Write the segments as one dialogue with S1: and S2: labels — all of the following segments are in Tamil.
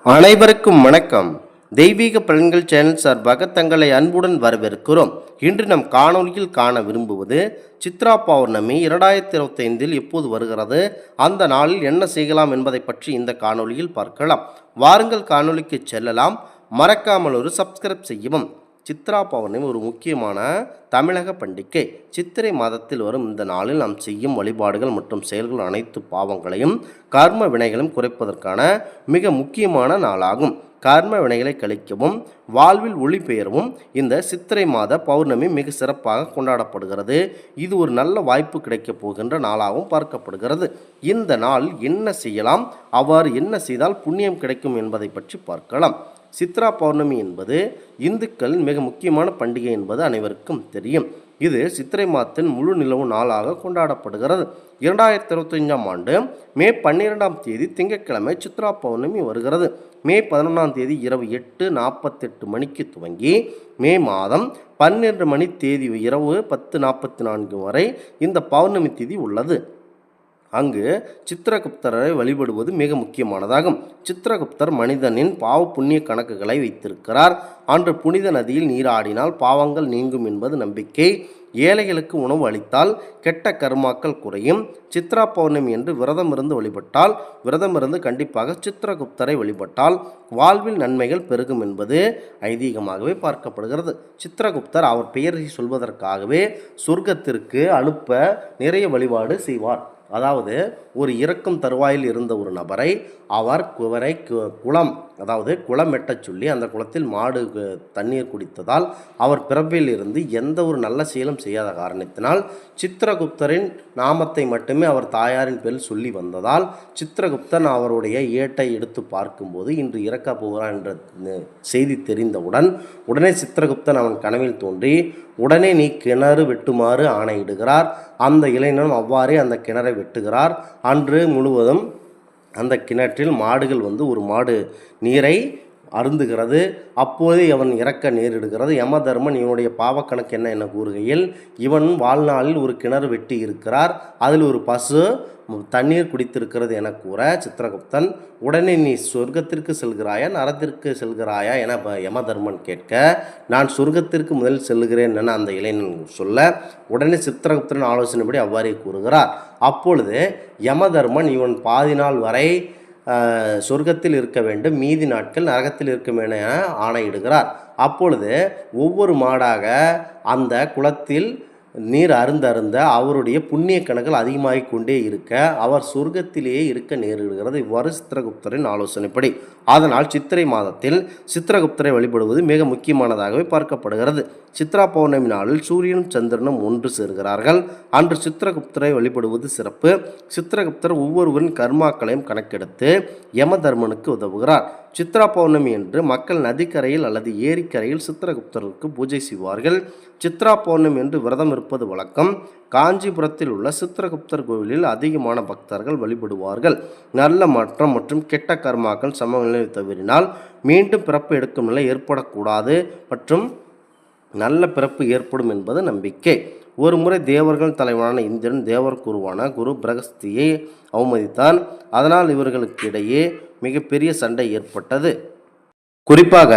S1: அனைவருக்கும் வணக்கம். தெய்வீக பலன்கள் சேனல் சார்பாக தங்களை அன்புடன் வரவேற்கிறோம். இன்று நம் காணொலியில் காண விரும்புவது சித்ரா பௌர்ணமி 2025 எப்போது வருகிறது, அந்த நாளில் என்ன செய்யலாம் என்பதை பற்றி இந்த காணொலியில் பார்க்கலாம். வாருங்கள் காணொலிக்கு செல்லலாம். மறக்காமல் ஒரு சப்ஸ்கிரைப் செய்யவும். சித்ரா பௌர்ணமி ஒரு முக்கியமான தமிழக பண்டிகை. சித்திரை மாதத்தில் வரும் இந்த நாளில் நாம் செய்யும் வழிபாடுகள் மற்றும் செயல்கள் அனைத்து பாவங்களையும் கர்ம வினைகளையும் குறைப்பதற்கான மிக முக்கியமான நாளாகும். கர்ம வினைகளை கழிக்கவும் வாழ்வில் ஒளி பெயரவும் இந்த சித்திரை மாத பௌர்ணமி மிக சிறப்பாக கொண்டாடப்படுகிறது. இது ஒரு நல்ல வாய்ப்பு கிடைக்கப் போகின்ற நாளாகவும் பார்க்கப்படுகிறது. இந்த நாள் என்ன செய்யலாம், அவ்வாறு என்ன செய்தால் புண்ணியம் கிடைக்கும் என்பதை பற்றி பார்க்கலாம். சித்ரா பௌர்ணமி என்பது இந்துக்களின் மிக முக்கியமான பண்டிகை என்பது அனைவருக்கும் தெரியும். இது சித்திரை மாதத்தின் முழு நிலவு நாளாக கொண்டாடப்படுகிறது. 2025ஆம் ஆண்டு மே 12ஆம் தேதி திங்கட்கிழமை சித்ரா பௌர்ணமி வருகிறது. மே 11ஆம் தேதி இரவு 8:48 மணிக்கு துவங்கி மே மாதம் 12 மணி தேதி இரவு 10:44 வரை இந்த பௌர்ணமி திதி உள்ளது. அங்கு சித்திரகுப்தரை வழிபடுவது மிக முக்கியமானதாகும். சித்திரகுப்தர் மனிதனின் பாவ புண்ணிய கணக்குகளை வைத்திருக்கிறார். அன்று புனித நதியில் நீராடினால் பாவங்கள் நீங்கும் என்பது நம்பிக்கை. ஏழைகளுக்கு உணவு அளித்தால் கெட்ட கர்மாக்கள் குறையும். சித்ரா பௌர்ணமி என்று விரதமிருந்து வழிபட்டால், விரதமிருந்து கண்டிப்பாக சித்திரகுப்தரை வழிபட்டால் வாழ்வில் நன்மைகள் பெருகும் என்பது ஐதீகமாகவே பார்க்கப்படுகிறது. சித்திரகுப்தர் அவர் பெயரை சொல்வதற்காகவே சொர்க்கத்திற்கு அனுப்ப நிறைய வழிபாடு செய்வார். அதாவது ஒரு இறக்கும் தருவாயில் இருந்த ஒரு நபரை அவர் குளம், அதாவது குளம் வெட்டச் சொல்லி அந்த குளத்தில் மாடு தண்ணீர் குடித்ததால் அவர் பிறப்பில் இருந்து எந்த ஒரு நல்ல செயலும் செய்யாத காரணத்தினால் சித்திரகுப்தரின் நாமத்தை மட்டுமே அவர் தாயாரின் பேரில் சொல்லி வந்ததால் சித்திரகுப்தன் அவருடைய ஏட்டை எடுத்து பார்க்கும்போது இன்று இறக்க போகிறார் என்ற செய்தி தெரிந்தவுடன் உடனே சித்திரகுப்தன் அவன் கனவில் தோன்றி உடனே நீ கிணறு வெட்டுமாறு ஆணையிடுகிறார். அந்த இளைஞனும் அவ்வாறே அந்த கிணறை வெட்டுகிறார். அன்று முழுவதும் அந்த கிணற்றில் மாடுகள் ஒரு மாடு நீரை அருந்துகிறது. அப்போதே அவன் இறக்க நேரிடுகிறது. யமதர்மன் இவனுடைய பாவக்கணக்கு என்ன என கூறுகையில், இவன் வாழ்நாளில் ஒரு கிணறு வெட்டி இருக்கிறார், அதில் ஒரு பசு தண்ணீர் குடித்திருக்கிறது என கூற சித்திரகுப்தன் உடனே நீ சொர்க்கத்திற்கு செல்கிறாயா நரத்திற்கு செல்கிறாயா என யமதர்மன் கேட்க, நான் சொர்க்கத்திற்கு முதல் செல்லுகிறேன் என அந்த இளைஞன் சொல்ல உடனே சித்திரகுப்தன் ஆலோசனைப்படி அவ்வாறே கூறுகிறார். அப்பொழுது யமதர்மன் இவன் பாதி நாள் வரை சொர்க்கத்தில் இருக்க வேண்டும், மீதி நாட்கள் நரகத்தில் இருக்கும் என ஆணையிடுகிறார். அப்பொழுது ஒவ்வொரு மாடாக அந்த குளத்தில் நீர் அருந்த அவருடைய புண்ணிய கணக்குகள் அதிகமாகிக் கொண்டே இருக்க அவர் சொர்க்கத்திலேயே இருக்க நேரிடுகிறது. இவ்வாறு சித்திரகுப்தரின் ஆலோசனைப்படி. அதனால் சித்திரை மாதத்தில் சித்திரகுப்தரை வழிபடுவது மிக முக்கியமானதாகவே பார்க்கப்படுகிறது. சித்ரா பௌர்ணமி நாளில் சூரியனும் சந்திரனும் ஒன்று சேர்கிறார்கள். அன்று சித்திரகுப்தரை வழிபடுவது சிறப்பு. சித்திரகுப்தர் ஒவ்வொருவரின் கர்மாக்களையும் கணக்கெடுத்து யமதர்மனுக்கு உதவுகிறார். சித்ரா பௌர்ணமி என்று மக்கள் நதிக்கரையில் அல்லது ஏரிக்கரையில் சித்திரகுப்தருக்கு பூஜை செய்வார்கள். சித்ரா பௌர்ணமி என்று விரதம் இருப்பது வழக்கம். காஞ்சிபுரத்தில் உள்ள சித்திரகுப்தர் கோவிலில் அதிகமான பக்தர்கள் வழிபடுவார்கள். நல்ல மாற்றம் மற்றும் கெட்ட கர்மாக்கள் சமநிலை தவறினால் மீண்டும் பிறப்பு எடுக்கும் நிலை ஏற்படக்கூடாது மற்றும் நல்ல பிறப்பு ஏற்படும் என்பது நம்பிக்கை. ஒரு முறை தேவர்கள் தலைவனான இந்திரன் தேவர் குருவான குரு பிரகஸ்தியை அவமதித்தான். அதனால் இவர்களுக்கு இடையே மிகப்பெரிய சண்டை ஏற்பட்டது. குறிப்பாக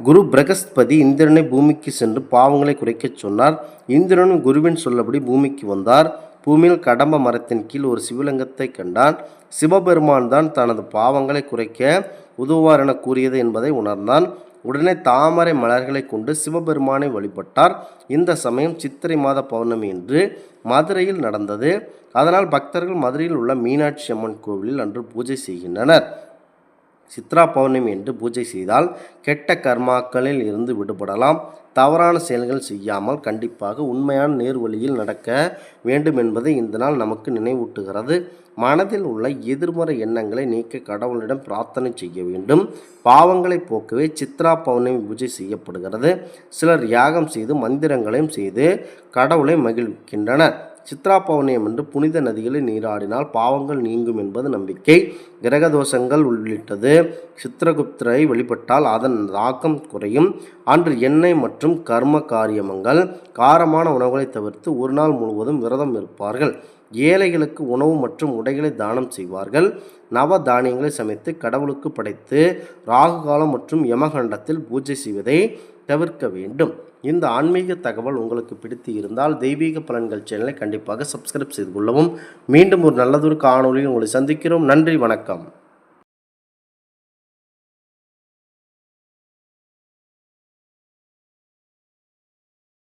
S1: குரு பிரகஸ்பதி இந்திரனை பூமிக்கு சென்று பாவங்களை குறைக்கச் சொன்னார். இந்திரனும் குருவின் சொல்லபடி பூமிக்கு வந்தார். பூமியில் கடம்ப மரத்தின் கீழ் ஒரு சிவலிங்கத்தை கண்டான். சிவபெருமான் தான் தனது பாவங்களை குறைக்க உதவுவார் என கூறியது என்பதை உணர்ந்தான். உடனே தாமரை மலர்களை கொண்டு சிவபெருமானை வழிபட்டார். இந்த சமயம் சித்திரை மாத பௌர்ணமி என்று மதுரையில் நடந்தது. அதனால் பக்தர்கள் மதுரையில் உள்ள மீனாட்சி அம்மன் கோவிலில் அன்று பூஜை செய்கின்றனர். சித்ரா பௌர்ணமி என்று பூஜை செய்தால் கெட்ட கர்மாக்களில் இருந்து விடுபடலாம். தவறான செயல்கள் செய்யாமல் கண்டிப்பாக உண்மையான நேர்வழியில் நடக்க வேண்டும் என்பதை இந்த நாள் நமக்கு நினைவூட்டுகிறது. மனதில் உள்ள எதிர்மறை எண்ணங்களை நீக்க கடவுளிடம் பிரார்த்தனை செய்ய வேண்டும். பாவங்களை போக்கவே சித்ரா பௌர்ணமி பூஜை செய்யப்படுகிறது. சிலர் யாகம் செய்து மந்திரங்களையும் செய்து கடவுளை மகிழ்கின்றனர். சித்ரா பௌர்ணமி என்று புனித நதிகளில் நீராடினால் பாவங்கள் நீங்கும் என்பது நம்பிக்கை. கிரகதோஷங்கள் உள்ளிட்டது சித்திரகுப்தரை வழிபட்டால் அதன் தாக்கம் குறையும். அன்று எண்ணெய் மற்றும் கர்ம காரியமங்கள் காரமான உணவுகளை தவிர்த்து ஒரு நாள் முழுவதும் விரதம் இருப்பார்கள். ஏழைகளுக்கு உணவு மற்றும் உடைகளை தானம் செய்வார்கள். நவ தானியங்களை சமைத்து கடவுளுக்கு படைத்து ராகு காலம் மற்றும் யமகண்டத்தில் பூஜை செய்வதை தவிர்க்க வேண்டும். இந்த ஆன்மீக தகவல் உங்களுக்கு பிடித்து இருந்தால் தெய்வீக பலன்கள் சேனலை கண்டிப்பாக சப்ஸ்கிரைப் செய்து கொள்ளவும். மீண்டும் ஒரு நல்லதொரு காணொலியில் உங்களை சந்திக்கிறோம். நன்றி, வணக்கம்.